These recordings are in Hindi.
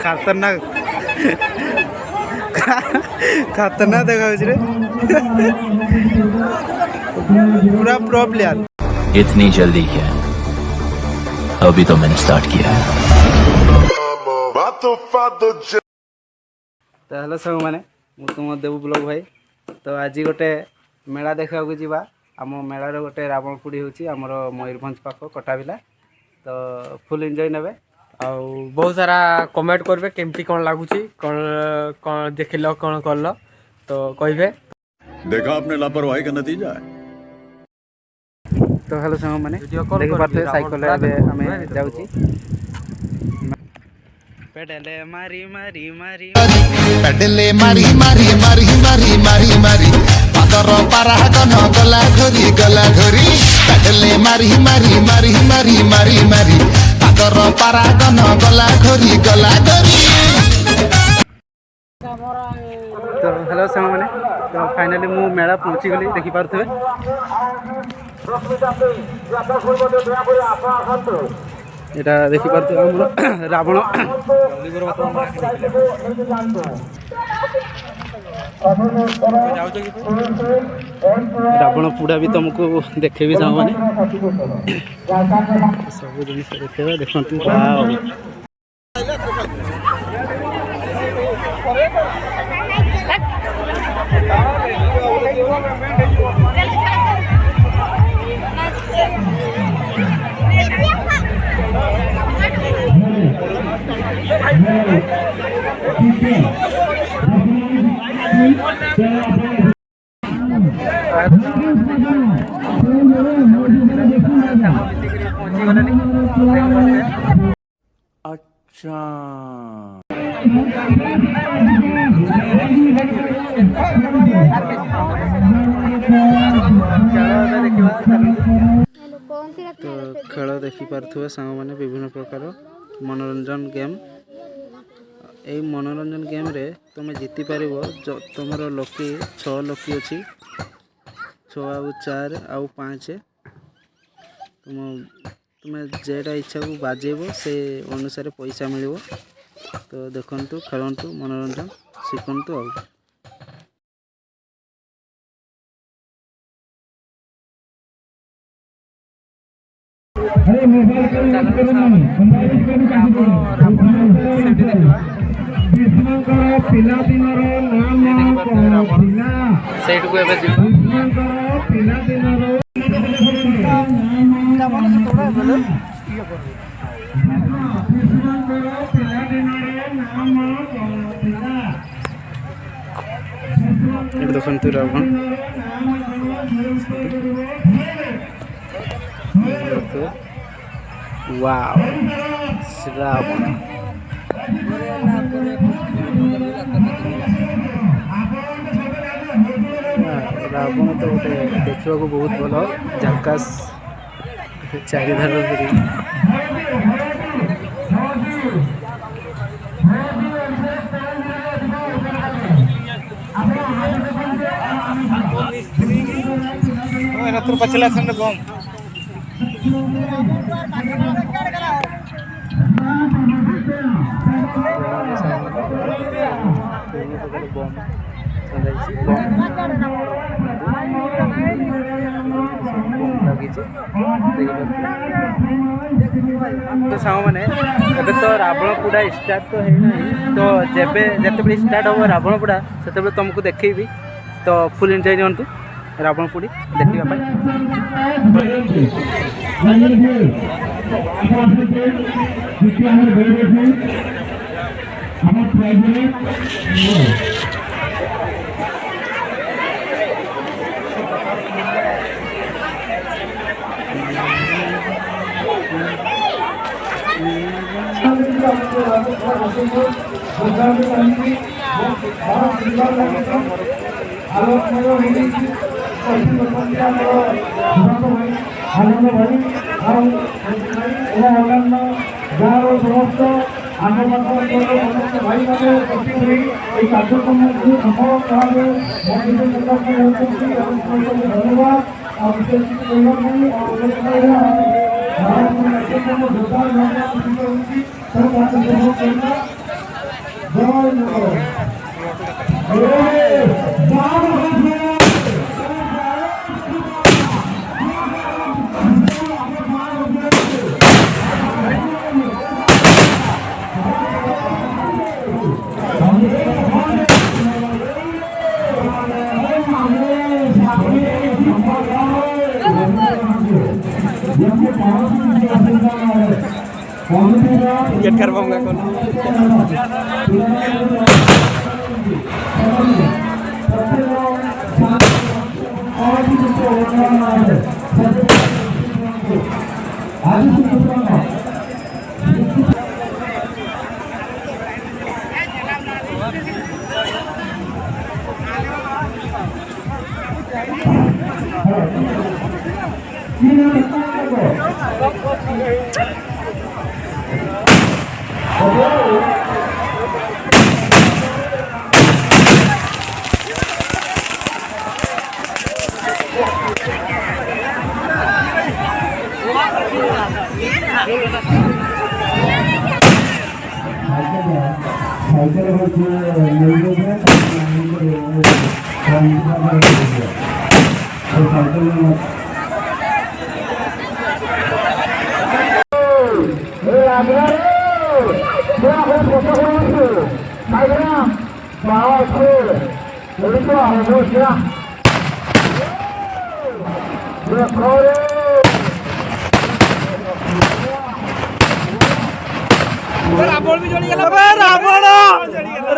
खतरनाक खतरनाक देखा रे पूरा प्रो प्लेयर। इतनी जल्दी क्या, अभी तो मैंने स्टार्ट किया है। तो हेलो सब मैंने तुम देवु ब्लॉग भाई। तो आज गोटे मेला देखा जावा आम मेलार गोटे रावण पोड़ी होची आमर मयूरभंज पाख कटाबिला। तो फुल एंजॉय नेबे आउ बहुत सारा कमेंट करबे केमती कौन लागुची कौन देखिल कौन करल तो कहे। देखा आपने लापरवाही का नतीजा है। तो हेलो सांग मैंने देख पारे साइकेल आम जाऊँगी पेडले मारी मारी मारी पेडले मारी मारी मारी मारी मारी मारी पातर पारा कन गला घोरी पेडले मारी मारी मारी मारी मारी मारी पातर पारा कन गला घोरी। तो हेलो सांग मैंने तो फाइनाली मु मेला पहुँची गली देखी पारे यहाँ देखी पारे रावण रावण पुड़ा भी तुमको देखेबी साहब मैंने सब जिन देखे देखते। अच्छा तो खेल देखी पारे सांग मैंने विभिन्न प्रकार मनोरंजन गेम यही मनोरंजन गेम रे तुम जीति पार तुम लकी 6 लकी अच्छी 6 आउ 4 आउ 5 तुम्हें जेटा इच्छा को बाजेब से अनुसार पैसा मिल। तो देखु खेलतु मनोरंजन शिखु आउ देखु रावण वाव रावण रावण तो गोटे देखा बहुत भल झकास चारिधार पचला बम तो सांग मैंने एबे तो रावण पुड़ा स्टार्ट तो है ना तो जेबे जिते स्टार्ट हम रावण पुड़ा से तुमको देखी तो फुल एंजॉय नियंतु रावण पुड़ी देखा टिकट कर पाऊंगा कौन ରାବଣ ବି ଜଳିଗଲା ରାବଣ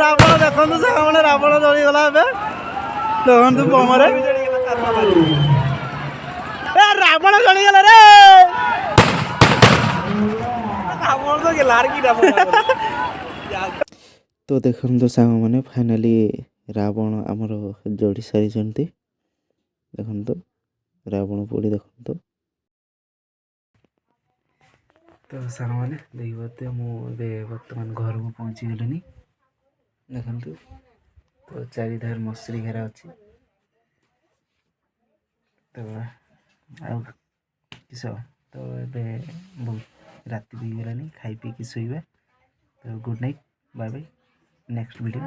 ରାବଣ ଦେଖନ୍ତୁ ସାଙ୍ଗମାନେ ରାବଣ ଜଳିଗଲା ଏବେ ଦେଖନ୍ତୁ ବୋମାରେ ରାବଣ ଜଳିଗଲା ରେ ରାବଣ ତ ଗଲା କି ତ ଦେଖନ୍ତୁ ସାଙ୍ଗମାନେ ଫାଇନାଲି ରାବଣ ଆମର ଜଳି ସାରିଛନ୍ତି ଦେଖନ୍ତୁ ରାବଣ ପୋଡ଼ି ଦେଖନ୍ତୁ ତ ସାଙ୍ଗମାନେ ଦେଖିପାରୁଥିବେ ମୁଁ ଏବେ ବର୍ତ୍ତମାନ ଘରକୁ ପହଞ୍ଚିଗଲିଣି ଦେଖନ୍ତୁ ତ ଚାରିଧାର ମଶୁରୀ ଘେରା ଅଛି ତ ଆଉ କିସ ତ ଏବେ ବହୁତ ରାତି ବି ହେଇଗଲାଣି ଖାଇ ପିଇକି ଶୋଇବା ତ good night bye bye next video